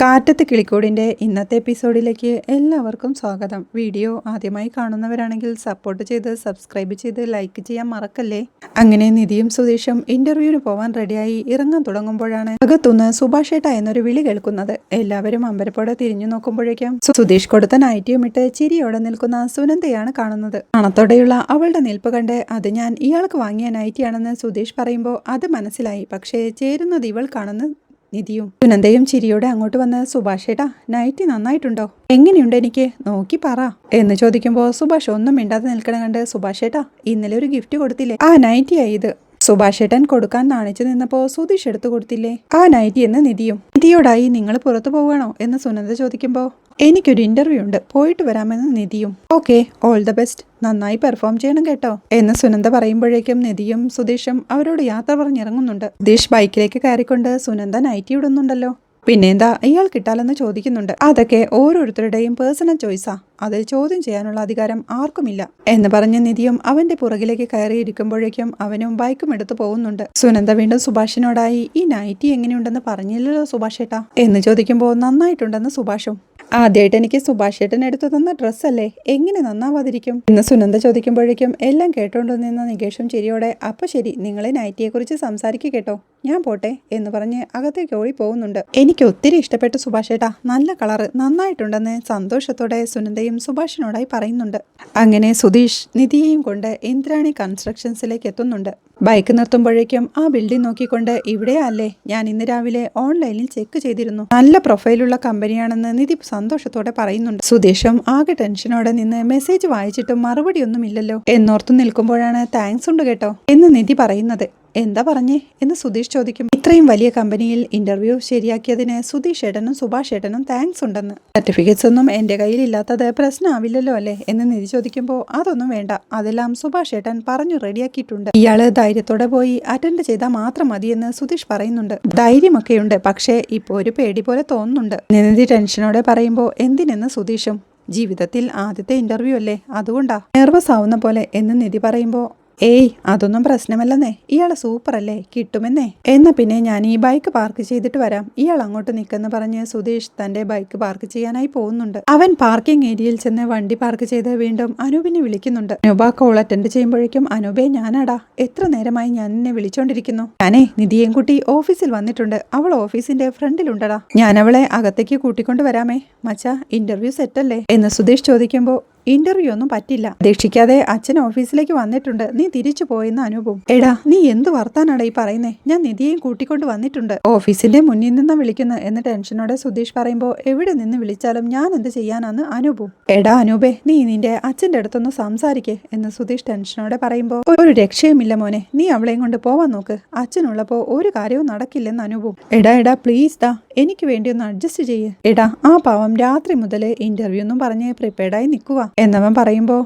കാറ്റത്ത് കിളിക്കൂടിൻ്റെ ഇന്നത്തെ എപ്പിസോഡിലേക്ക് എല്ലാവർക്കും സ്വാഗതം. വീഡിയോ ആദ്യമായി കാണുന്നവരാണെങ്കിൽ സപ്പോർട്ട് ചെയ്ത് സബ്സ്ക്രൈബ് ചെയ്ത് ലൈക്ക് ചെയ്യാൻ മറക്കല്ലേ. അങ്ങനെ നിധിയും സുധീഷും ഇന്റർവ്യൂവിന് പോവാൻ റെഡിയായി ഇറങ്ങാൻ തുടങ്ങുമ്പോഴാണ് അകത്തുനിന്ന് സുഭാഷേട്ട എന്നൊരു വിളി കേൾക്കുന്നത്. എല്ലാവരും അമ്പരപ്പോടെ തിരിഞ്ഞു നോക്കുമ്പോഴേക്കും സുധീഷ് കൊടുത്ത നൈറ്റിയും ഇട്ട് ചിരിയോടെ നിൽക്കുന്ന സുനന്ദയാണ് കാണുന്നത്. പണത്തോടെയുള്ള അവളുടെ നിൽപ്പ് കണ്ട് അത് ഞാൻ ഇയാൾക്ക് വാങ്ങിയ നൈറ്റിയാണെന്ന് സുധീഷ് പറയുമ്പോൾ അത് മനസ്സിലായി. പക്ഷേ ചേരുന്നത് ഇവൾക്കാണെന്ന് നിധിയും. സുനന്ദയും ചിരിയോടെ അങ്ങോട്ട് വന്ന് സുഭാഷേട്ടാ നൈറ്റി നന്നായിട്ടുണ്ടോ, എങ്ങനെയുണ്ട്, എനിക്ക് നോക്കി പറ എന്ന് ചോദിക്കുമ്പോൾ സുഭാഷ് ഒന്നും മിണ്ടാതെ നിൽക്കണ കണ്ട് സുഭാഷേട്ടാ ഇന്നലെ ഒരു ഗിഫ്റ്റ് കൊടുത്തില്ലേ, ആ നൈറ്റിയായി ഇത്. സുഭാഷേട്ടൻ കൊടുക്കാൻ നാണിച്ചു നിന്നപ്പോൾ സുധീഷ് എടുത്തു കൊടുത്തില്ലേ ആ നൈറ്റി എന്ന് നിധിയും. നിധിയോടായി നിങ്ങൾ പുറത്തു പോവുകയാണോ എന്ന് സുനന്ദ ചോദിക്കുമ്പോൾ എനിക്കൊരു ഇന്റർവ്യൂ ഉണ്ട്, പോയിട്ട് വരാമെന്ന് നിധിയും. ഓക്കെ, ഓൾ ദ ബെസ്റ്റ്, നന്നായി പെർഫോം ചെയ്യണം കേട്ടോ എന്ന് സുനന്ദ പറയുമ്പോഴേക്കും നിധിയും സുധീഷും അവരോട് യാത്ര പറഞ്ഞിറങ്ങുന്നുണ്ട്. സുധീഷ് ബൈക്കിലേക്ക് കയറിക്കൊണ്ട് സുനന്ദ നൈറ്റി ഇടുന്നുണ്ടല്ലോ, പിന്നെന്താ ഇയാൾ കിട്ടാലെന്ന് ചോദിക്കുന്നുണ്ട്. അതൊക്കെ ഓരോരുത്തരുടെയും പേഴ്സണൽ ചോയ്സാ, അതിൽ ചോദ്യം ചെയ്യാനുള്ള അധികാരം ആർക്കുമില്ല എന്ന് പറഞ്ഞ് നിധിയും അവന്റെ പുറകിലേക്ക് കയറിയിരിക്കുമ്പോഴേക്കും അവനും ബൈക്കും എടുത്തു പോകുന്നുണ്ട്. സുനന്ദ വീണ്ടും സുഭാഷിനോടായി ഈ നൈറ്റി എങ്ങനെയുണ്ടെന്ന് പറഞ്ഞില്ലല്ലോ സുഭാഷേട്ടാ എന്ന് ചോദിക്കുമ്പോൾ നന്നായിട്ടുണ്ടെന്ന് സുഭാഷും. ആദ്യമായിട്ട് എനിക്ക് സുഭാഷേട്ടൻ എടുത്തു തന്ന ഡ്രസ്സല്ലേ, എങ്ങനെ നന്നാവാതിരിക്കും എന്ന് സുനന്ദ ചോദിക്കുമ്പോഴേക്കും എല്ലാം കേട്ടോണ്ടു നിന്ന നികേഷും ചിരിയോടെ അപ്പൊ ശരി, നിങ്ങളെ നൈറ്റിയെക്കുറിച്ച് സംസാരിക്കുക കേട്ടോ, ഞാൻ പോട്ടെ എന്ന് പറഞ്ഞ് അകത്തേക്ക് ഓടി പോകുന്നുണ്ട്. എനിക്ക് ഒത്തിരി ഇഷ്ടപ്പെട്ടു സുഭാഷേട്ടാ, നല്ല കളറ്, നന്നായിട്ടുണ്ടെന്ന് സന്തോഷത്തോടെ സുനന്ദയും സുഭാഷിനോടായി പറയുന്നുണ്ട്. അങ്ങനെ സുധീഷ് നിധിയെയും കൊണ്ട് ഇന്ദ്രാണി കൺസ്ട്രക്ഷൻസിലേക്ക് എത്തുന്നുണ്ട്. ബൈക്ക് നിർത്തുമ്പോഴേക്കും ആ ബിൽഡിംഗ് നോക്കിക്കൊണ്ട് ഇവിടെയാ അല്ലേ, ഞാൻ ഇന്ന് രാവിലെ ഓൺലൈനിൽ ചെക്ക് ചെയ്തിരുന്നു, നല്ല പ്രൊഫൈലുള്ള കമ്പനിയാണെന്ന് നിധി സന്തോഷത്തോടെ പറയുന്നുണ്ട്. സുധീഷും ആകെ ടെൻഷനോടെ നിന്ന് മെസ്സേജ് വായിച്ചിട്ടും മറുപടിയൊന്നും ഇല്ലല്ലോ എന്നോർത്തു നിൽക്കുമ്പോഴാണ് താങ്ക്സ് ഉണ്ട് കേട്ടോ എന്ന് നിധി പറയുന്നത്. എന്താ പറഞ്ഞേ എന്ന് സുധീഷ് ചോദിക്കും. ഇത്രയും വലിയ കമ്പനിയിൽ ഇന്റർവ്യൂ ശരിയാക്കിയതിന് സുധീഷ് ഏട്ടനും സുഭാഷ് ഏട്ടനും താങ്ക്സ് ഉണ്ടെന്ന്. സർട്ടിഫിക്കറ്റ്സ് ഒന്നും എന്റെ കയ്യിൽ ഇല്ലാത്തത് പ്രശ്നമാവില്ലല്ലോ അല്ലേ എന്ന് നിധി ചോദിക്കുമ്പോൾ അതൊന്നും വേണ്ട, അതെല്ലാം സുഭാഷ് ഏട്ടൻ പറഞ്ഞു റെഡിയാക്കിയിട്ടുണ്ട്, ഇയാള് ധൈര്യത്തോടെ പോയി അറ്റൻഡ് ചെയ്താൽ മാത്രം മതിയെന്ന് സുധീഷ് പറയുന്നുണ്ട്. ധൈര്യമൊക്കെയുണ്ട്, പക്ഷേ ഇപ്പോൾ ഒരു പേടി പോലെ തോന്നുന്നുണ്ട് നിധി ടെൻഷനോടെ പറയുമ്പോൾ എന്തിനെന്ന് സുധീഷും. ജീവിതത്തിൽ ആദ്യത്തെ ഇന്റർവ്യൂ അല്ലേ, അതുകൊണ്ടാ നെർവസ് ആവുന്ന പോലെ എന്ന് നിധി പറയുമ്പോൾ ഏയ് അതൊന്നും പ്രശ്നമല്ലെന്നേ, ഇയാള് സൂപ്പറല്ലേ, കിട്ടുമെന്നേ, എന്നാ പിന്നെ ഞാൻ ഈ ബൈക്ക് പാർക്ക് ചെയ്തിട്ട് വരാം, ഇയാൾ അങ്ങോട്ട് നിൽക്കെന്ന് പറഞ്ഞ് സുധീഷ് തന്റെ ബൈക്ക് പാർക്ക് ചെയ്യാനായി പോകുന്നുണ്ട്. അവൻ പാർക്കിംഗ് ഏരിയയിൽ ചെന്ന് വണ്ടി പാർക്ക് ചെയ്ത് വീണ്ടും അനൂപിനെ വിളിക്കുന്നുണ്ട്. അനൂപ കോൾ അറ്റൻഡ് ചെയ്യുമ്പോഴേക്കും അനൂപേ ഞാനാടാ, എത്ര നേരമായി ഞാൻ എന്നെ വിളിച്ചോണ്ടിരിക്കുന്നു, ഞാനേ നിധിയേം കുട്ടി ഓഫീസിൽ വന്നിട്ടുണ്ട്, അവൾ ഓഫീസിന്റെ ഫ്രണ്ടിലുണ്ടടാ, ഞാൻ അവളെ അകത്തേക്ക് കൂട്ടിക്കൊണ്ട് വരാമേ. മച്ചാ ഇന്റർവ്യൂ സെറ്റല്ലേ എന്ന് സുധീഷ് ചോദിക്കുമ്പോൾ ഇന്റർവ്യൂ ഒന്നും പറ്റില്ല, പ്രതീക്ഷിക്കാതെ അച്ഛൻ ഓഫീസിലേക്ക് വന്നിട്ടുണ്ട്, നീ തിരിച്ചു പോയെന്ന് അനൂപും. എടാ നീ എന്ത് വർത്താനാടാ ഈ പറയുന്നേ, ഞാൻ നിധിയെയും കൂട്ടിക്കൊണ്ട് വന്നിട്ടുണ്ട്, ഓഫീസിന്റെ മുന്നിൽ നിന്നാ വിളിക്കുന്നത് എന്ന് ടെൻഷനോടെ സുധീഷ് പറയുമ്പോൾ എവിടെ നിന്ന് വിളിച്ചാലും ഞാൻ എന്ത് ചെയ്യാനാന്ന് അനൂപും. എടാ അനൂപേ നീ നിന്റെ അച്ഛന്റെ അടുത്തൊന്ന് സംസാരിക്കേ എന്ന് സുധീഷ് ടെൻഷനോടെ പറയുമ്പോൾ ഒരു രക്ഷയുമില്ല മോനെ, നീ അവളെയും കൊണ്ട് പോവാൻ നോക്ക്, അച്ഛനുള്ളപ്പോ ഒരു കാര്യവും നടക്കില്ലെന്ന് അനൂപും. എടാ പ്ലീസ് ദാ എനിക്ക് വേണ്ടി ഒന്ന് അഡ്ജസ്റ്റ് ചെയ്യ്, എടാ ആ പാവം രാത്രി മുതൽ ഇന്റർവ്യൂ ഒന്നും പറഞ്ഞ് പ്രിപ്പയർഡായി നിൽക്കുക എന്നവൻ പറയുമ്പോൾ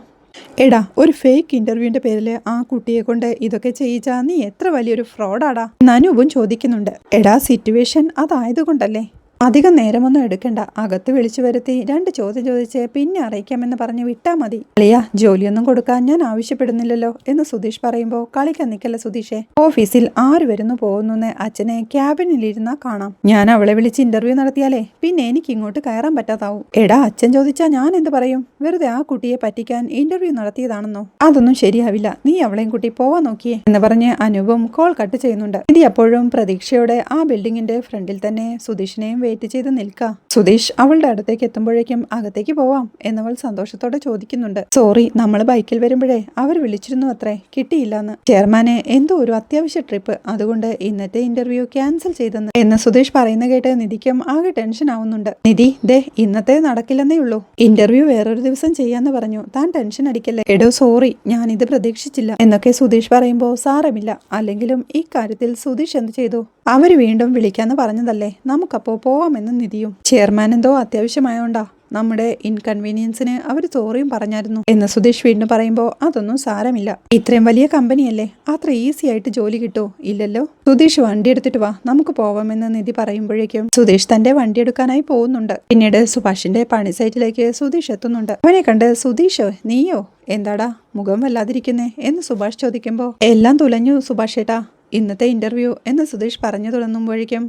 എടാ ഒരു ഫേക്ക് ഇന്റർവ്യൂവിന്റെ പേരിൽ ആ കുട്ടിയെ കൊണ്ട് ഇതൊക്കെ ചെയ്യിച്ചാ നീ എത്ര വലിയൊരു ഫ്രോഡാടാ എന്ന് അനൂപും ചോദിക്കുന്നുണ്ട്. എടാ സിറ്റുവേഷൻ അതായതുകൊണ്ടല്ലേ, അധികം നേരമൊന്നും എടുക്കണ്ട, അകത്ത് വിളിച്ചു വരുത്തി 2 ചോദ്യം ചോദിച്ച് പിന്നെ അറിയിക്കാമെന്ന് പറഞ്ഞ് വിട്ടാ മതി. അളിയാ ജോലിയൊന്നും കൊടുക്കാൻ ഞാൻ ആവശ്യപ്പെടുന്നില്ലല്ലോ എന്ന് സുധീഷ് പറയുമ്പോൾ കളിക്കാൻ നിൽക്കല്ല സുധീഷേ, ഓഫീസിൽ ആര് വരുന്നു പോകുന്നു അച്ഛനെ ക്യാബിനിലിരുന്നാ കാണാം, ഞാൻ അവളെ വിളിച്ച് ഇന്റർവ്യൂ നടത്തിയാലേ പിന്നെ എനിക്ക് ഇങ്ങോട്ട് കയറാൻ പറ്റാതാവും. എടാ അച്ഛൻ ചോദിച്ചാൽ ഞാൻ എന്ത് പറയും, വെറുതെ ആ കുട്ടിയെ പറ്റിക്കാൻ ഇന്റർവ്യൂ നടത്തിയതാണെന്നോ, അതൊന്നും ശരിയാവില്ല, നീ അവളെയും കുട്ടി പോവാൻ നോക്കിയേ എന്ന് പറഞ്ഞ് അനൂപും കോൾ കട്ട് ചെയ്യുന്നുണ്ട്. ഇത് എപ്പോഴും പ്രതീക്ഷയോടെ ആ ബിൽഡിങ്ങിന്റെ ഫ്രണ്ടിൽ തന്നെ സുധീഷിനെയും വെയിറ്റ് ചെയ്ത് നിൽക്കുക. സുധീഷ് അവളുടെ അടുത്തേക്ക് എത്തുമ്പോഴേക്കും അകത്തേക്ക് പോവാം എന്നവൾ സന്തോഷത്തോടെ ചോദിക്കുന്നുണ്ട്. സോറി, നമ്മൾ ബൈക്കിൽ വരുമ്പോഴേ അവർ വിളിച്ചിരുന്നു അത്രേ, കിട്ടിയില്ലെന്ന്, ചെയർമാന് എന്തോ ഒരു അത്യാവശ്യ ട്രിപ്പ്, അതുകൊണ്ട് ഇന്നത്തെ ഇന്റർവ്യൂ ക്യാൻസൽ ചെയ്തെന്ന് എന്ന് സുധീഷ് പറയുന്ന കേട്ട് നിധിക്കും ആകെ ടെൻഷൻ ആവുന്നുണ്ട്. നിധി ദേ ഇന്നത്തെ നടക്കില്ലെന്നേ ഉള്ളൂ, ഇന്റർവ്യൂ വേറൊരു ദിവസം ചെയ്യാന്ന് പറഞ്ഞു, താൻ ടെൻഷൻ അടിക്കല്ലേ. എടോ സോറി, ഞാനിത് പ്രതീക്ഷിച്ചില്ല എന്നൊക്കെ സുധീഷ് പറയുമ്പോൾ സാരമില്ല, അല്ലെങ്കിലും ഈ കാര്യത്തിൽ സുധീഷ് എന്ത് ചെയ്തു, അവര് വീണ്ടും വിളിക്കാന്ന് പറഞ്ഞതല്ലേ, നമുക്കപ്പോ പോവാമെന്ന് നിധിയും. ചെയർമാൻ എന്തോ അത്യാവശ്യമായോണ്ടാ, നമ്മുടെ ഇൻകൺവീനിയൻസിന് അവർ സോറിയും പറഞ്ഞായിരുന്നു എന്ന് സുധീഷ് വീണ്ടും പറയുമ്പോൾ അതൊന്നും സാരമില്ല, ഇത്രയും വലിയ കമ്പനിയല്ലേ, അത്ര ഈസി ആയിട്ട് ജോലി കിട്ടുമോ, ഇല്ലല്ലോ. സുധീഷ് വണ്ടി എടുത്തിട്ട് വാ നമുക്ക് പോവാമെന്ന് നിധി പറയുമ്പോഴേക്കും സുധീഷ് തന്റെ വണ്ടി എടുക്കാനായി പോകുന്നുണ്ട്. പിന്നീട് സുഭാഷിന്റെ പണി സൈറ്റിലേക്ക് സുധീഷ് എത്തുന്നുണ്ട്. അവനെ കണ്ട് സുധീഷോ നീയോ, എന്താടാ മുഖം വല്ലാതിരിക്കുന്നേ എന്ന് സുഭാഷ് ചോദിക്കുമ്പോൾ എല്ലാം തുലഞ്ഞു സുഭാഷ് ഏട്ടാ, ഇന്നത്തെ ഇന്റർവ്യൂ എന്ന് സുധീഷ് പറഞ്ഞു തുടങ്ങുമ്പോഴേക്കും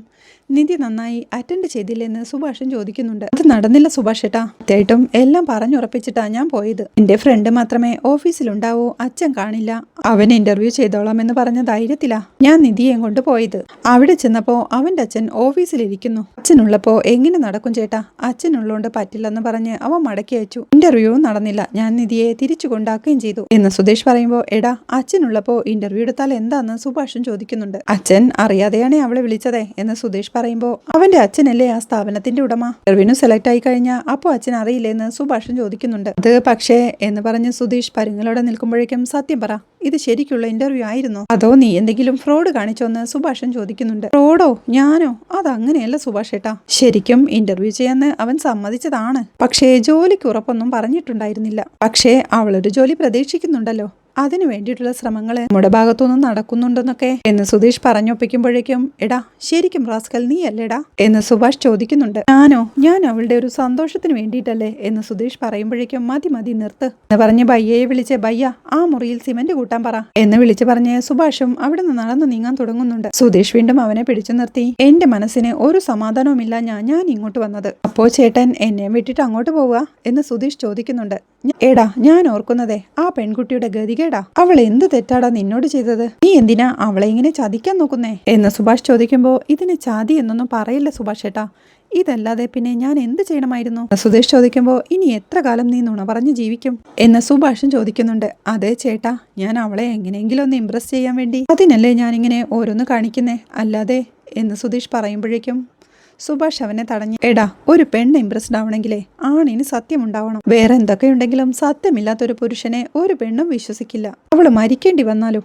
നിധി നന്നായി അറ്റൻഡ് ചെയ്തില്ലെന്ന് സുഭാഷൻ ചോദിക്കുന്നുണ്ട്. അത് നടന്നില്ല സുഭാഷ് ഏട്ടാ, തീർച്ചയായിട്ടും എല്ലാം പറഞ്ഞുറപ്പിച്ചിട്ടാ ഞാൻ പോയത്. എന്റെ ഫ്രണ്ട് മാത്രമേ ഓഫീസിലുണ്ടാവൂ, അച്ഛൻ കാണില്ല, അവൻ ഇന്റർവ്യൂ ചെയ്തോളാം എന്ന് പറഞ്ഞ ധൈര്യത്തിലാ ഞാൻ നിധിയെ കൊണ്ട് പോയത്. അവിടെ ചെന്നപ്പോ അവന്റെ അച്ഛൻ ഓഫീസിലിരിക്കുന്നു. അച്ഛനുള്ളപ്പോ എങ്ങനെ നടക്കും ചേട്ടാ, അച്ഛനുള്ളോണ്ട് പറ്റില്ലെന്ന് പറഞ്ഞ് അവൻ മടക്കി അയച്ചു. ഇന്റർവ്യൂ നടന്നില്ല, ഞാൻ നിധിയെ തിരിച്ചു കൊണ്ടാക്കുകയും ചെയ്തു എന്ന് സുധീഷ് പറയുമ്പോ, എടാ അച്ഛനുള്ളപ്പോ ഇന്റർവ്യൂ എടുത്താൽ എന്താന്ന് സുഭാഷൻ ചോദിക്കുന്നുണ്ട്. അച്ഛൻ അറിയാതെയാണ് അവളെ വിളിച്ചതേ എന്ന് സുധീഷ് പറയുമ്പോ, അവന്റെ അച്ഛനല്ലേ ആ സ്ഥാപനത്തിന്റെ ഉടമ, ഇന്റർവ്യൂവിന് സെലക്ട് ആയി കഴിഞ്ഞാൽ അപ്പോ അച്ഛൻ അറിയില്ലെന്ന് സുഭാഷൻ ചോദിക്കുന്നുണ്ട്. അത് പക്ഷേ എന്ന് പറഞ്ഞ് സുധീഷ് പരുങ്ങളോടെ നിൽക്കുമ്പോഴേക്കും, സത്യം പറ, ഇത് ശരിക്കുള്ള ഇന്റർവ്യൂ ആയിരുന്നോ അതോ നീ എന്തെങ്കിലും ഫ്രോഡ് കാണിച്ചോന്ന് സുഭാഷൻ ചോദിക്കുന്നുണ്ട്. ഫ്രോഡോ? ഞാനോ? അതങ്ങനെയല്ല സുഭാഷ് ഏട്ടാ, ശരിക്കും ഇന്റർവ്യൂ ചെയ്യാന്ന് അവൻ സമ്മതിച്ചതാണ്. പക്ഷേ ജോലിക്ക് ഉറപ്പൊന്നും പറഞ്ഞിട്ടുണ്ടായിരുന്നില്ല. പക്ഷേ അവളൊരു ജോലി പ്രതീക്ഷിക്കുന്നുണ്ടല്ലോ, അതിനു വേണ്ടിയിട്ടുള്ള ശ്രമങ്ങൾ നമ്മുടെ ഭാഗത്തുനിന്നും നടക്കുന്നുണ്ടെന്നൊക്കെ എന്ന് സുധീഷ് പറഞ്ഞൊപ്പിക്കുമ്പോഴേക്കും, എടാ ശരിക്കും റാസ്കൽ നീ അല്ലേടാ എന്ന് സുഭാഷ് ചോദിക്കുന്നുണ്ട്. ഞാൻ അവളുടെ ഒരു സന്തോഷത്തിന് വേണ്ടിയിട്ടല്ലേ എന്ന് സുധീഷ് പറയുമ്പോഴേക്കും, മതി നിർത്ത് എന്ന് പറഞ്ഞ് ബയ്യയെ വിളിച്ച്, ബയ്യ ആ മുറിയിൽ സിമന്റ് കൂട്ടാൻ പറ എന്ന് വിളിച്ചു പറഞ്ഞ് സുഭാഷും അവിടെ നിന്ന് നടന്നു നീങ്ങാൻ തുടങ്ങുന്നുണ്ട്. സുധീഷ് വീണ്ടും അവനെ പിടിച്ചു നിർത്തി, എന്റെ മനസ്സിന് ഒരു സമാധാനവുമില്ല ഞാൻ ഇങ്ങോട്ട് വന്നത്. അപ്പോ ചേട്ടൻ എന്നെ വിട്ടിട്ട് അങ്ങോട്ട് പോവുക എന്ന് സുധീഷ് ചോദിക്കുന്നുണ്ട്. എടാ ഞാൻ ഓർക്കുന്നതേ ആ പെൺകുട്ടിയുടെ ഗതികേടാ, അവൾ എന്ത് തെറ്റാടാ നിന്നോട് ചെയ്തത്, നീ എന്തിനാ അവളെ ഇങ്ങനെ ചതിക്കാൻ നോക്കുന്നേ എന്ന് സുഭാഷ് ചോദിക്കുമ്പോ, ഇതിന് ചതി എന്നൊന്നും പറയില്ല സുഭാഷ് ഏട്ടാ, ഇതല്ലാതെ പിന്നെ ഞാൻ എന്ത് ചെയ്യണമായിരുന്നു സുധീഷ് ചോദിക്കുമ്പോ, ഇനി എത്ര കാലം നീ നുണ പറഞ്ഞ് ജീവിക്കും എന്ന് സുഭാഷൻ ചോദിക്കുന്നുണ്ട്. അതെ ചേട്ടാ, ഞാൻ അവളെ എങ്ങനെയെങ്കിലും ഒന്ന് ഇംപ്രസ് ചെയ്യാൻ വേണ്ടി അതിനല്ലേ ഞാനിങ്ങനെ ഓരോന്ന് കാണിക്കുന്നേ, അല്ലാതെ എന്ന് സുധീഷ് പറയുമ്പോഴേക്കും സുഭാഷ് അവനെ തടഞ്ഞു. എടാ ഒരു പെണ്ണ് ഇംപ്രസ്ഡ് ആവണമെങ്കിലേ ആണിന് സത്യമുണ്ടാവണം. വേറെ എന്തൊക്കെയുണ്ടെങ്കിലും സത്യമില്ലാത്തൊരു പുരുഷനെ ഒരു പെണ്ണും വിശ്വസിക്കില്ല. അവള് മരിക്കേണ്ടി വന്നാലും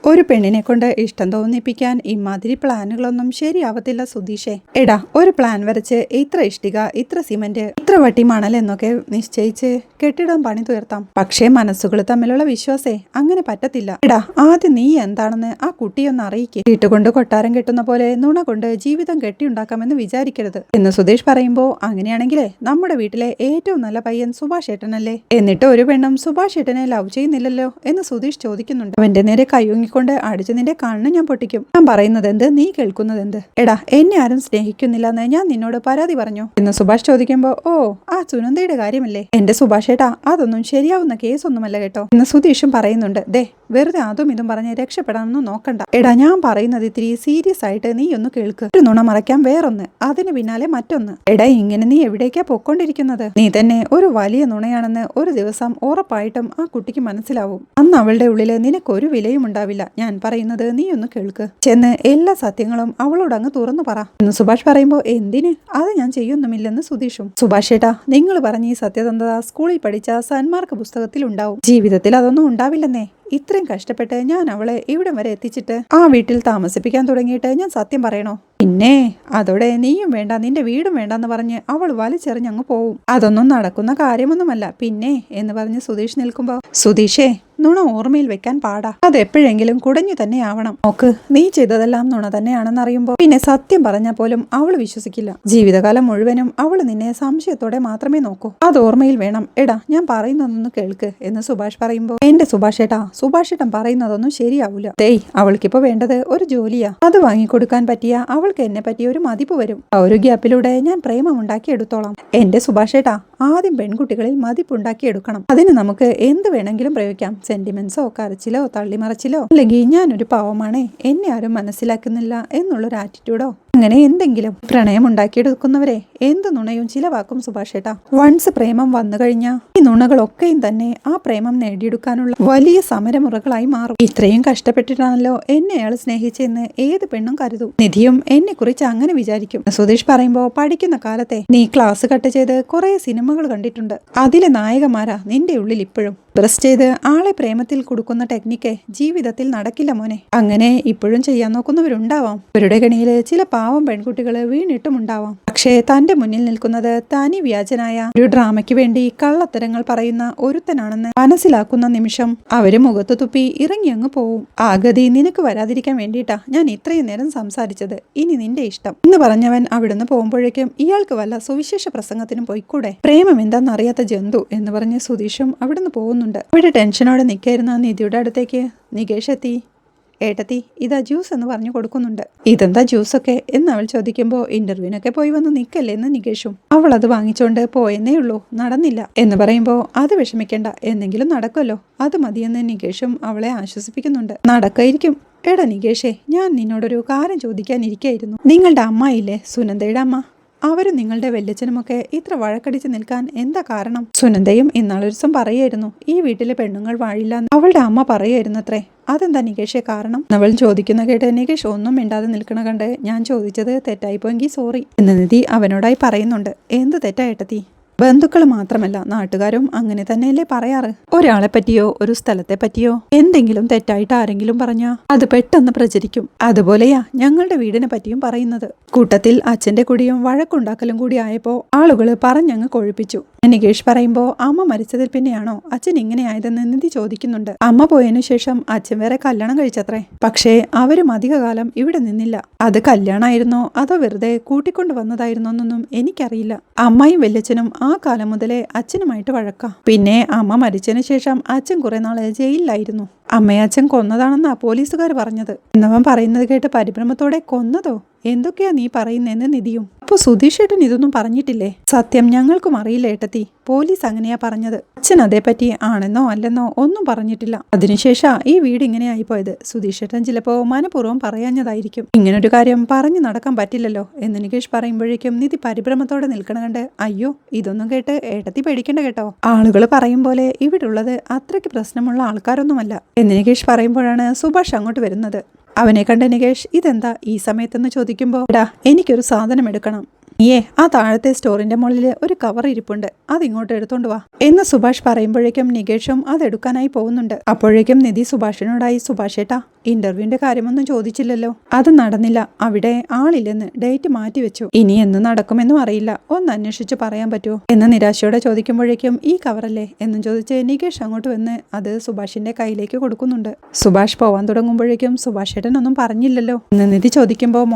ഒരു പെണ്ണിനെ കൊണ്ട് ഇഷ്ടം തോന്നിപ്പിക്കാൻ ഇമാതിരി പ്ലാനുകളൊന്നും ശരിയാവത്തില്ല സുധീഷേ. എടാ ഒരു പ്ലാൻ വരച്ച് ഇത്ര ഇഷ്ടിക, ഇത്ര സിമന്റ്, ഇത്ര വട്ടി മണൽ എന്നൊക്കെ നിശ്ചയിച്ച് കെട്ടിടം പണി തീർത്താം. പക്ഷേ മനസ്സുകൾ തമ്മിലുള്ള വിശ്വാസേ അങ്ങനെ പറ്റത്തില്ല. എടാ ആദ്യം നീ എന്താണെന്ന് ആ കുട്ടിയൊന്ന് അറിയിക്കേ. വീട്ടുകൊണ്ട് കൊട്ടാരം കെട്ടുന്ന പോലെ നുണ കൊണ്ട് ജീവിതം കെട്ടിയുണ്ടാക്കാമെന്ന് വിചാരിക്കരുത് എന്ന് സുധീഷ് പറയുമ്പോ, അങ്ങനെയാണെങ്കിലേ നമ്മുടെ വീട്ടിലെ ഏറ്റവും നല്ല പയ്യൻ സുഭാഷ് ഏട്ടനല്ലേ, എന്നിട്ട് ഒരു പെണ്ണും സുഭാഷ് ഏട്ടനെ ലവ് ചെയ്യുന്നില്ലല്ലോ എന്ന് സുധീഷ് ചോദിക്കുന്നുണ്ട്. അവന്റെ നേരെ കയ്യൊങ്ങിക്കൊണ്ട് അടിച്ച് നിന്റെ കണ്ണ് ഞാൻ പൊട്ടിക്കും. ഞാൻ പറയുന്നത് എന്ത്, നീ കേൾക്കുന്നത് എന്ത്? എടാ എന്നെ ആരും സ്നേഹിക്കുന്നില്ല എന്ന് ഞാൻ നിന്നോട് പരാതി പറഞ്ഞു എന്ന് സുഭാഷ് ചോദിക്കുമ്പോ, ഓ ആ സുനന്ദയുടെ കാര്യമല്ലേ? എന്റെ സുഭാഷ് ഏട്ടാ, അതൊന്നും ശരിയാവുന്ന കേസൊന്നുമല്ല കേട്ടോ എന്ന് സുധീഷും പറയുന്നുണ്ട്. ദേ വെറുതെ അതും ഇതും പറഞ്ഞ് രക്ഷപ്പെടാനൊന്നും നോക്കണ്ട. എടാ ഞാൻ പറയുന്നത് ഇത്തിരി സീരിയസ് ആയിട്ട് നീ ഒന്ന് കേൾക്ക്. ഒരു നുണ മറയ്ക്കാൻ വേറൊന്ന്, അതിന് പിന്നാലെ മറ്റൊന്ന്. എടാ ഇങ്ങനെ നീ എവിടേക്കാ പൊക്കോണ്ടിരിക്കുന്നത്? നീ തന്നെ ഒരു വലിയ നുണയാണെന്ന് ഒരു ദിവസം ഉറപ്പായിട്ടും ആ കുട്ടിക്ക് മനസ്സിലാവും. അന്ന് അവളുടെ ഉള്ളില് നിനക്കൊരു വിലയും ഉണ്ടാവില്ല. ഞാൻ പറയുന്നത് നീ ഒന്ന് കേൾക്ക്. ചെന്ന് എല്ലാ സത്യങ്ങളും അവളോട് അങ്ങ് തുറന്നു പറ എന്ന് സുഭാഷ് പറയുമ്പോ, എന്തിന്, അത് ഞാൻ ചെയ്യൊന്നുമില്ലെന്ന് സുധീഷും. സുഭാഷ് ഏട്ടാ, നിങ്ങൾ പറഞ്ഞ ഈ സത്യസന്ധത സ്കൂളിൽ പഠിച്ച സന്മാർക്ക് പുസ്തകത്തിൽ ഉണ്ടാവും, ജീവിതത്തിൽ അതൊന്നും ഉണ്ടാവില്ലെന്നേ. ഇത്രയും കഷ്ടപ്പെട്ട് ഞാൻ അവളെ ഇവിടം വരെ എത്തിച്ചിട്ട് ആ വീട്ടിൽ താമസിപ്പിക്കാൻ തുടങ്ങിയിട്ട് ഞാൻ സത്യം പറയണോ? പിന്നെ അതോടെ നീയും വേണ്ട നിന്റെ വീടും വേണ്ടെന്ന് പറഞ്ഞ് അവൾ വലിച്ചെറിഞ്ഞ് അങ്ങ് പോവും. അതൊന്നും നടക്കുന്ന കാര്യമൊന്നുമല്ല. പിന്നെ എന്ന് പറഞ്ഞ് സുധീഷ് നിൽക്കുമ്പോ, സുധീഷേ നുണ ഓർമ്മയിൽ വെക്കാൻ പാടാ, അത് എപ്പോഴെങ്കിലും കുടഞ്ഞു തന്നെ ആവണം. നോക്ക്, നീ ചെയ്തതെല്ലാം നുണ തന്നെയാണെന്ന് അറിയുമ്പോ പിന്നെ സത്യം പറഞ്ഞാൽ പോലും അവൾ വിശ്വസിക്കില്ല. ജീവിതകാലം മുഴുവനും അവൾ നിന്നെ സംശയത്തോടെ മാത്രമേ നോക്കൂ. അത് ഓർമ്മയിൽ വേണം. എടാ ഞാൻ പറയുന്നതൊന്ന് കേൾക്ക് എന്ന് സുഭാഷ് പറയുമ്പോ, എന്റെ സുഭാഷ് ഏട്ടാ, സുഭാഷ് ഏട്ടൻ പറയുന്നതൊന്നും ശരിയാവൂല. ദേ അവൾക്കിപ്പോ വേണ്ടത് ഒരു ജോലിയാ, അത് വാങ്ങിക്കൊടുക്കാൻ പറ്റിയ അവൾക്ക് എന്നെ പറ്റിയ ഒരു മതിപ്പ് വരും. ആ ഒരു ഗ്യാപ്പിലൂടെ ഞാൻ പ്രേമം ഉണ്ടാക്കി എടുത്തോളാം. എന്റെ സുഭാഷ് ഏട്ടാ, ആദ്യം പെൺകുട്ടികളിൽ മതിപ്പുണ്ടാക്കി എടുക്കണം. അതിന് നമുക്ക് എന്ത് വേണമെങ്കിലും പ്രയോഗിക്കാം. സെന്റിമെന്റ്സോ കരച്ചിലോ തള്ളിമറച്ചിലോ, അല്ലെങ്കിൽ ഞാനൊരു പാവമാണേ എന്നെ ആരും മനസ്സിലാക്കുന്നില്ല എന്നുള്ളൊരു ആറ്റിറ്റ്യൂഡോ, അങ്ങനെ എന്തെങ്കിലും. പ്രണയം ഉണ്ടാക്കിയെടുക്കുന്നവരെ എന്ത് നുണയും ചിലവാക്കും സുഭാഷ് ഏട്ടാ. വൺസ് പ്രേമം വന്നു കഴിഞ്ഞാൽ ഈ നുണകളൊക്കെയും തന്നെ ആ പ്രേമം നേടിയെടുക്കാനുള്ള വലിയ സമരമുറകളായി മാറും. ഇത്രയും കഷ്ടപ്പെട്ടിട്ടാണല്ലോ എന്നെ അയാൾ സ്നേഹിച്ചെന്ന് ഏത് പെണ്ണും കരുതും. നിധിയും എന്നെ കുറിച്ച് അങ്ങനെ വിചാരിക്കും. സുധീഷ് പറയുമ്പോ, പഠിക്കുന്ന കാലത്തെ നീ ക്ലാസ് കട്ട് ചെയ്ത് കുറെ സിനിമകൾ കണ്ടിട്ടുണ്ട്. അതിലെ നായകന്മാരാ നിന്റെ ഉള്ളിൽ ഇപ്പോഴും. പ്രസ് ചെയ്ത് ആളെ പ്രേമത്തിൽ കൊടുക്കുന്ന ടെക്നിക്ക് ജീവിതത്തിൽ നടക്കില്ല മോനെ. അങ്ങനെ ഇപ്പോഴും ചെയ്യാൻ നോക്കുന്നവരുണ്ടാവാം. ഇവരുടെ കണിയില് ചില പാവം പെൺകുട്ടികള് വീണിട്ടുമുണ്ടാവാം. പക്ഷേ തന്റെ മുന്നിൽ നിൽക്കുന്നത് തനി വ്യാജനായ ഒരു ഡ്രാമയ്ക്ക് വേണ്ടി കള്ളത്തരങ്ങൾ പറയുന്ന ഒരുത്തനാണെന്ന് മനസ്സിലാക്കുന്ന നിമിഷം അവര് മുഖത്ത് തുപ്പി ഇറങ്ങി അങ്ങ് പോവും. ആ ഗതി നിനക്ക് വരാതിരിക്കാൻ വേണ്ടിയിട്ടാ ഞാൻ ഇത്രയും നേരം സംസാരിച്ചത്. ഇനി നിന്റെ ഇഷ്ടം എന്ന് പറഞ്ഞവൻ അവിടുന്ന് പോകുമ്പോഴേക്കും ഇയാൾക്ക് വല്ല സുവിശേഷ പ്രസംഗത്തിനും പോയിക്കൂടെ? പ്രേമം എന്താണെന്നറിയാത്ത ജന്തു എന്ന് പറഞ്ഞ് സുധീഷും അവിടുന്ന് പോകുന്നുണ്ട്. അവിടെ ടെൻഷനോടെ നിൽക്കായിരുന്ന നിധിയുടെ അടുത്തേക്ക് നികേഷ് എത്തി. ഏട്ടത്തി ഇതാ ജ്യൂസ് എന്ന് പറഞ്ഞു കൊടുക്കുന്നുണ്ട്. ഇതെന്താ ജ്യൂസൊക്കെ എന്ന് അവൾ ചോദിക്കുമ്പോൾ ഇന്റർവ്യൂവിനൊക്കെ പോയി വന്ന് നിൽക്കല്ലേ എന്ന് നികേഷും. അവൾ അത് വാങ്ങിച്ചോണ്ട് പോയെന്നേ ഉള്ളൂ, നടന്നില്ല എന്ന് പറയുമ്പോൾ അത് വിഷമിക്കേണ്ട, എന്തെങ്കിലും നടക്കുമല്ലോ, അത് മതിയെന്ന് നികേഷും അവളെ ആശ്വസിപ്പിക്കുന്നുണ്ട്. നടക്കായിരിക്കും. എടാ നികേഷേ, ഞാൻ നിന്നോടൊരു കാര്യം ചോദിക്കാനിരിക്കായിരുന്നു. നിങ്ങളുടെ അമ്മായില്ലേ, സുനന്ദയുടെ അമ്മ, അവരും നിങ്ങളുടെ വല്യച്ഛനുമൊക്കെ ഇത്ര വഴക്കടിച്ച് നിൽക്കാൻ എന്താ കാരണം? സുനന്ദയും ഇന്നാളൊരു ദിവസം പറയായിരുന്നു ഈ വീട്ടിലെ പെണ്ണുങ്ങൾ വാഴില്ല. അവളുടെ അമ്മ പറയായിരുന്നു അത്രേ. അതെന്താ നികേഷെ കാരണം? അവൾ ചോദിക്കുന്ന കേട്ട് നികേഷ് ഒന്നും മിണ്ടാതെ നിൽക്കണ കണ്ട് ഞാൻ ചോദിച്ചത് തെറ്റായിപ്പോയെങ്കിൽ സോറി എന്ന് നിധി അവനോടായി പറയുന്നുണ്ട്. എന്ത് തെറ്റാ ഏട്ടത്തി? ബന്ധുക്കൾ മാത്രമല്ല നാട്ടുകാരും അങ്ങനെ തന്നെയല്ലേ പറയാറ്. ഒരാളെ പറ്റിയോ ഒരു സ്ഥലത്തെ പറ്റിയോ എന്തെങ്കിലും തെറ്റായിട്ട് ആരെങ്കിലും പറഞ്ഞാ അത് പെട്ടെന്ന് പ്രചരിക്കും. അതുപോലെയാ ഞങ്ങളുടെ വീടിനെ പറ്റിയും പറയുന്നത്. കൂട്ടത്തിൽ അച്ഛന്റെ കുടിയും വഴക്കുണ്ടാക്കലും കൂടി ആയപ്പോ ആളുകള് പറഞ്ഞങ്ങ് കൊഴുപ്പിച്ചു. നികേഷ് പറയുമ്പോ അമ്മ മരിച്ചതിൽ പിന്നെയാണോ അച്ഛൻ ഇങ്ങനെയായതെന്ന് നിധി ചോദിക്കുന്നുണ്ട്. അമ്മ പോയതിനു ശേഷം അച്ഛൻ വേറെ കല്യാണം കഴിച്ചത്രേ. പക്ഷേ അവരും അധികകാലം ഇവിടെ നിന്നില്ല. അത് കല്യാണമായിരുന്നോ അതോ വെറുതെ കൂട്ടിക്കൊണ്ടു വന്നതായിരുന്നോ എന്നൊന്നും എനിക്കറിയില്ല. അമ്മയും വല്യച്ഛനും ആ കാലം മുതലേ അച്ഛനുമായിട്ട് വഴക്കാം. പിന്നെ അമ്മ മരിച്ചതിന് ശേഷം അച്ഛൻ കുറെ നാള് ജയിലിലായിരുന്നു. അമ്മയെ അച്ഛൻ കൊന്നതാണെന്നാ പോലീസുകാർ പറഞ്ഞത്. എന്നവൻ പറയുന്നത് കേട്ട് പരിഭ്രമത്തോടെ കൊന്നതോ? എന്തൊക്കെയാ നീ പറയുന്നതെന്ന് നിധിയും. അപ്പൊ സുധീഷേട്ടൻ ഇതൊന്നും പറഞ്ഞിട്ടില്ലേ? സത്യം ഞങ്ങൾക്കും അറിയില്ല ഏട്ടത്തി, പോലീസ് അങ്ങനെയാ പറഞ്ഞത്. അച്ഛൻ അതേപ്പറ്റി ആണെന്നോ അല്ലെന്നോ ഒന്നും പറഞ്ഞിട്ടില്ല. അതിനുശേഷം ഈ വീട് ഇങ്ങനെ ആയിപ്പോയത്. സുധീഷേട്ടൻ ചിലപ്പോ മനഃപൂർവ്വം പറയാഞ്ഞതായിരിക്കും. ഇങ്ങനൊരു കാര്യം പറഞ്ഞു നടക്കാൻ പറ്റില്ലല്ലോ എന്ന് നികേഷ് പറയുമ്പോഴേക്കും നിധി പരിഭ്രമത്തോടെ നിൽക്കണ കണ്ട് അയ്യോ ഇതൊന്നും കേട്ട് ഏട്ടത്തി പേടിക്കണ്ട കേട്ടോ. ആളുകൾ പറയും പോലെ ഇവിടെ ഉള്ളത് അത്രയ്ക്ക് പ്രശ്നമുള്ള ആൾക്കാരൊന്നുമല്ല എന്ന് നികേഷ് പറയുമ്പോഴാണ് സുഭാഷ് അങ്ങോട്ട് വരുന്നത്. അവനെ കണ്ട നികേഷ് ഇതെന്താ ഈ സമയത്തെന്ന് ചോദിക്കുമ്പോൾ എടാ എനിക്കൊരു സാധനം എടുക്കണം, നീയേ ആ താഴത്തെ സ്റ്റോറിന്റെ മുകളിൽ ഒരു കവർ ഇരിപ്പുണ്ട്, അതിങ്ങോട്ട് എടുത്തോണ്ട് വാ എന്ന് സുഭാഷ് പറയുമ്പോഴേക്കും നികേഷും അതെടുക്കാനായി പോകുന്നുണ്ട്. അപ്പോഴേക്കും നിധി സുഭാഷിനോടായി സുഭാഷേട്ടാ ഇന്റർവ്യൂവിന്റെ കാര്യമൊന്നും ചോദിച്ചില്ലല്ലോ. അത് നടന്നില്ല, അവിടെ ആളില്ലെന്ന്, ഡേറ്റ് മാറ്റിവെച്ചു, ഇനി എന്ന് നടക്കുമെന്നും അറിയില്ല, ഒന്ന് അന്വേഷിച്ച് പറയാൻ പറ്റുമോ എന്ന് നിരാശയോടെ ചോദിക്കുമ്പോഴേക്കും ഈ കവറല്ലേ എന്നും ചോദിച്ച് നികേഷ് അങ്ങോട്ട് വന്ന് അത് സുഭാഷിന്റെ കയ്യിലേക്ക് കൊടുക്കുന്നുണ്ട്. സുഭാഷ് പോവാൻ തുടങ്ങുമ്പോഴേക്കും സുഭാഷേട്ടൻ ഒന്നും പറഞ്ഞില്ലല്ലോ എന്ന് നിധി ചോദിക്കുമ്പോൾ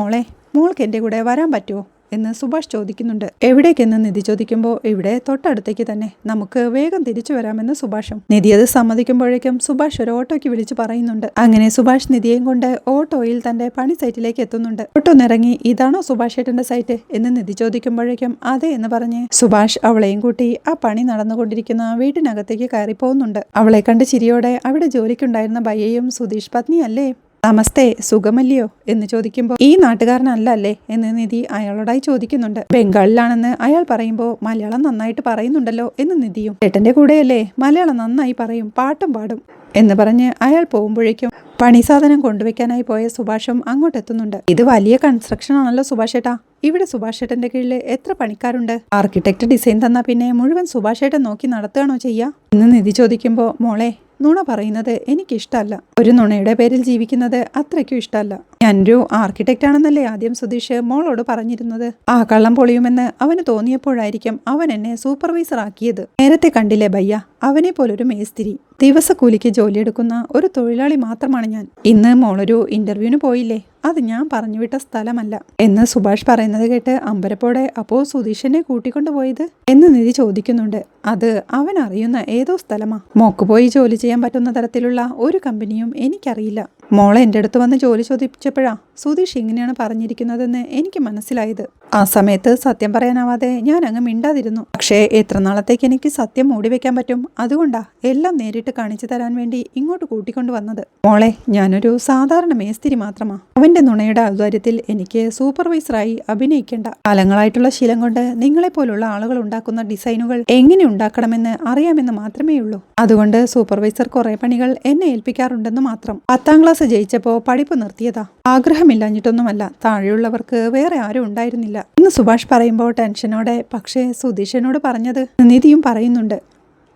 മോൾക്ക് എന്റെ കൂടെ വരാൻ പറ്റുമോ എന്ന് സുഭാഷ് ചോദിക്കുന്നുണ്ട്. എവിടേക്കെന്ന് നിധി ചോദിക്കുമ്പോൾ ഇവിടെ തൊട്ടടുത്തേക്ക് തന്നെ, നമുക്ക് വേഗം തിരിച്ചു വരാമെന്ന് സുഭാഷും. നിധി അത് സമ്മതിക്കുമ്പോഴേക്കും സുഭാഷ് ഒരു ഓട്ടോയ്ക്ക് വിളിച്ചു പറയുന്നുണ്ട്. അങ്ങനെ സുഭാഷ് നിധിയെയും കൊണ്ട് ഓട്ടോയിൽ തന്റെ പണി സൈറ്റിലേക്ക് എത്തുന്നുണ്ട്. ഓട്ടോ നിറങ്ങി ഇതാണോ സുഭാഷ് ഏട്ടന്റെ സൈറ്റ് എന്ന് നിധി ചോദിക്കുമ്പോഴേക്കും അതെ എന്ന് പറഞ്ഞ് സുഭാഷ് അവളെയും കൂട്ടി ആ പണി നടന്നുകൊണ്ടിരിക്കുന്ന വീട്ടിനകത്തേക്ക് കയറി പോകുന്നുണ്ട്. അവളെ കണ്ട് ചിരിയോടെ അവിടെ ജോലിക്കുണ്ടായിരുന്ന ബയ്യയും സുധീഷ് പത്നിയല്ലേ, നമസ്തേ സുഖമല്ലയോ എന്ന് ചോദിക്കുമ്പോൾ ഈ നാട്ടുകാരനല്ല അല്ലേ എന്ന് നിധി അയാളോടായി ചോദിക്കുന്നുണ്ട്. ബംഗാളിലാണെന്ന് അയാൾ പറയുമ്പോൾ മലയാളം നന്നായിട്ട് പറയുന്നുണ്ടല്ലോ എന്ന് നിധിയും. ചേട്ടന്റെ കൂടെയല്ലേ മലയാളം നന്നായി പറയും, പാട്ടും പാടും എന്ന് പറഞ്ഞ് അയാൾ പോകുമ്പോഴേക്കും പണി സാധനം കൊണ്ടുവയ്ക്കാനായി പോയ സുഭാഷും അങ്ങോട്ടെത്തുന്നുണ്ട്. ഇത് വലിയ കൺസ്ട്രക്ഷൻ ആണല്ലോ സുഭാഷേട്ടാ, ഇവിടെ സുഭാഷേട്ടന്റെ കീഴിൽ എത്ര പണിക്കാരുണ്ട്? ആർക്കിടെക്ട് ഡിസൈൻ തന്നാ പിന്നെ മുഴുവൻ സുഭാഷേട്ടൻ നോക്കി നടത്തുകയാണോ ചെയ്യാ എന്ന് നിധി ചോദിക്കുമ്പോൾ മോളെ നുണ പറയുന്നത് എനിക്കിഷ്ടമല്ല, ഒരു നുണയുടെ പേരിൽ ജീവിക്കുന്നത് അത്രയ്ക്കും ഇഷ്ടമല്ല. ഞാനൊരു ആർക്കിടെക്റ്റ് ആണെന്നല്ലേ ആദ്യം സുധീഷ് മോളോട് പറഞ്ഞിരുന്നത്. ആ കള്ളം പൊളിയുമെന്ന് അവന് തോന്നിയപ്പോഴായിരിക്കും അവൻ എന്നെ സൂപ്പർവൈസർ ആക്കിയത്. നേരത്തെ കണ്ടില്ലേ ബയ്യ, അവനെ പോലൊരു മേസ്തിരി, ദിവസക്കൂലിക്ക് ജോലിയെടുക്കുന്ന ഒരു തൊഴിലാളി മാത്രമാണ് ഞാൻ. ഇന്ന് മോളൊരു ഇന്റർവ്യൂവിന് പോയില്ലേ, അത് ഞാൻ പറഞ്ഞുവിട്ട സ്ഥലമല്ല എന്ന് സുഭാഷ് പറയുന്നത് കേട്ട് അമ്പരപ്പോടെ അപ്പോ സുധീഷനെ കൂട്ടിക്കൊണ്ടു പോയത് എന്ന് നിധി ചോദിക്കുന്നുണ്ട്. അത് അവൻ അറിയുന്ന ഏതോ സ്ഥലമാ. മോക്ക് പോയി ജോലി ചെയ്യാൻ പറ്റുന്ന തരത്തിലുള്ള ഒരു കമ്പനിയും എനിക്കറിയില്ല. മോളെ എൻ്റെ അടുത്ത് വന്ന് ജോലി ചോദിച്ചപ്പോഴാ സുധീഷ് ഇങ്ങനെയാണ് പറഞ്ഞിരിക്കുന്നതെന്ന് എനിക്ക് മനസ്സിലായത്. ആ സമയത്ത് സത്യം പറയാനാവാതെ ഞാൻ അങ്ങ് മിണ്ടാതിരുന്നു. പക്ഷേ എത്ര നാളത്തേക്ക് എനിക്ക് സത്യം മൂടി വെക്കാൻ പറ്റും? അതുകൊണ്ടാ എല്ലാം നേരിട്ട് കാണിച്ചു തരാൻ വേണ്ടി ഇങ്ങോട്ട് കൂട്ടിക്കൊണ്ടു വന്നത്. മോളെ ഞാനൊരു സാധാരണ മേസ്തിരി മാത്രമാ. അവന്റെ നുണയുടെ ഔദാര്യത്തിൽ എനിക്ക് സൂപ്പർവൈസറായി അഭിനയിക്കേണ്ട. കാലങ്ങളായിട്ടുള്ള ശീലം കൊണ്ട് നിങ്ങളെപ്പോലുള്ള ആളുകൾ ഉണ്ടാക്കുന്ന ഡിസൈനുകൾ എങ്ങനെ ഉണ്ടാക്കണമെന്ന് അറിയാമെന്ന് മാത്രമേ ഉള്ളൂ. അതുകൊണ്ട് സൂപ്പർവൈസർ കുറെ പണികൾ എന്നെ ഏൽപ്പിക്കാറുണ്ടെന്ന് മാത്രം. 10ാം ക്ലാസ് ജയിച്ചപ്പോ പഠിപ്പ് നിർത്തിയതാ. ആഗ്രഹമില്ലാഞ്ഞിട്ടൊന്നുമല്ല, താഴെയുള്ളവർക്ക് വേറെ ആരും ഉണ്ടായിരുന്നില്ല എന്ന് സുഭാഷ് പറയുമ്പോൾ ടെൻഷനോടെ പക്ഷേ സുധീഷനോട് പറഞ്ഞത് നിധിയും പറയുന്നുണ്ട്.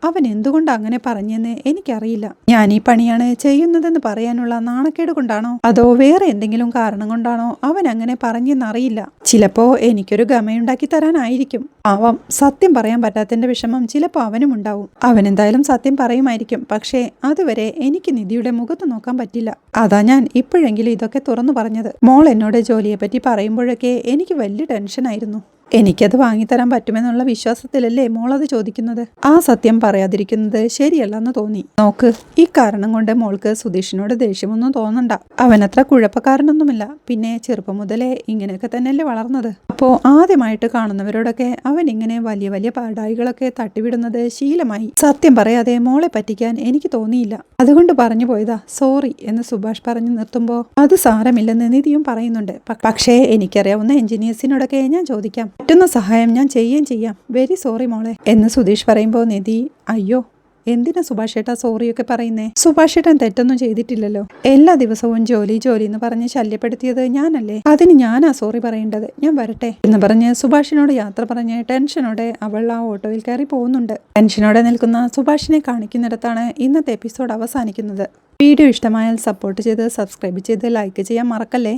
അവൻ എന്തുകൊണ്ട് അങ്ങനെ പറഞ്ഞെന്ന് എനിക്കറിയില്ല. ഞാൻ ഈ പണിയാണ് ചെയ്യുന്നതെന്ന് പറയാനുള്ള നാണക്കേട് കൊണ്ടാണോ അതോ വേറെ എന്തെങ്കിലും കാരണം കൊണ്ടാണോ അവൻ അങ്ങനെ പറഞ്ഞെന്നറിയില്ല. ചിലപ്പോ എനിക്കൊരു ഗമയുണ്ടാക്കി തരാനായിരിക്കും. ആവാം, സത്യം പറയാൻ പറ്റാത്തതിന്റെ വിഷമം ചിലപ്പോൾ അവനും ഉണ്ടാവും. അവൻ എന്തായാലും സത്യം പറയുമായിരിക്കും. പക്ഷേ അതുവരെ എനിക്ക് നിധിയുടെ മുഖത്ത് നോക്കാൻ പറ്റില്ല. അതാ ഞാൻ ഇപ്പോഴെങ്കിലും ഇതൊക്കെ തുറന്നു പറഞ്ഞത്. മോൾ എന്നോട് ജോലിയെ പറ്റി പറയുമ്പോഴൊക്കെ എനിക്ക് വലിയ ടെൻഷനായിരുന്നു. എനിക്കത് വാങ്ങിത്തരാൻ പറ്റുമെന്നുള്ള വിശ്വാസത്തിലല്ലേ മോളത് ചോദിക്കുന്നത്. ആ സത്യം പറയാതിരിക്കുന്നത് ശരിയല്ലെന്ന് തോന്നി. നോക്ക്, ഈ കാരണം കൊണ്ട് മോൾക്ക് സുധീഷിനോട് ദേഷ്യമൊന്നും തോന്നണ്ട. അവനത്ര കുഴപ്പക്കാരനൊന്നുമില്ല. പിന്നെ ചെറുപ്പം മുതലേ ഇങ്ങനെയൊക്കെ തന്നെയല്ലേ വളർന്നത്. അപ്പോൾ ആദ്യമായിട്ട് കാണുന്നവരോടൊക്കെ അവൻ ഇങ്ങനെ വലിയ വലിയ പാടായികളൊക്കെ തട്ടിവിടുന്നത് ശീലമായി. സത്യം പറയാതെ മോളെ പറ്റിക്കാൻ എനിക്ക് തോന്നിയില്ല, അതുകൊണ്ട് പറഞ്ഞു പോയതാ, സോറി എന്ന് സുഭാഷ് പറഞ്ഞു നിർത്തുമ്പോൾ അത് സാരമില്ലെന്ന് നിധിയും പറയുന്നുണ്ട്. പക്ഷേ എനിക്കറിയാവുന്ന എഞ്ചിനീയേഴ്സിനോടൊക്കെ ഞാൻ ചോദിക്കാം, പറ്റുന്ന സഹായം ഞാൻ ചെയ്യുകയും ചെയ്യാം. വെരി സോറി മോളെ എന്ന് സുധീഷ് പറയുമ്പോൾ നിധി, അയ്യോ എന്തിനാ സുഭാഷ് ഏട്ടാ സോറിയൊക്കെ പറയുന്നേ? സുഭാഷ് ഏട്ടൻ തെറ്റൊന്നും ചെയ്തിട്ടില്ലല്ലോ. എല്ലാ ദിവസവും ജോലി ജോലി എന്ന് പറഞ്ഞ് ശല്യപ്പെടുത്തിയത് ഞാനല്ലേ, അതിന് ഞാനാ സോറി പറയേണ്ടത്. ഞാൻ വരട്ടെ എന്ന് പറഞ്ഞ് സുഭാഷിനോട് യാത്ര പറഞ്ഞ് ടെൻഷനോടെ അവൾ ആ ഓട്ടോയിൽ കയറി പോകുന്നുണ്ട്. ടെൻഷനോടെ നിൽക്കുന്ന സുഭാഷിനെ കാണിക്കുന്നിടത്താണ് ഇന്നത്തെ എപ്പിസോഡ് അവസാനിക്കുന്നത്. വീഡിയോ ഇഷ്ടമായാൽ സപ്പോർട്ട് ചെയ്ത് സബ്സ്ക്രൈബ് ചെയ്ത് ലൈക്ക് ചെയ്യാൻ മറക്കല്ലേ.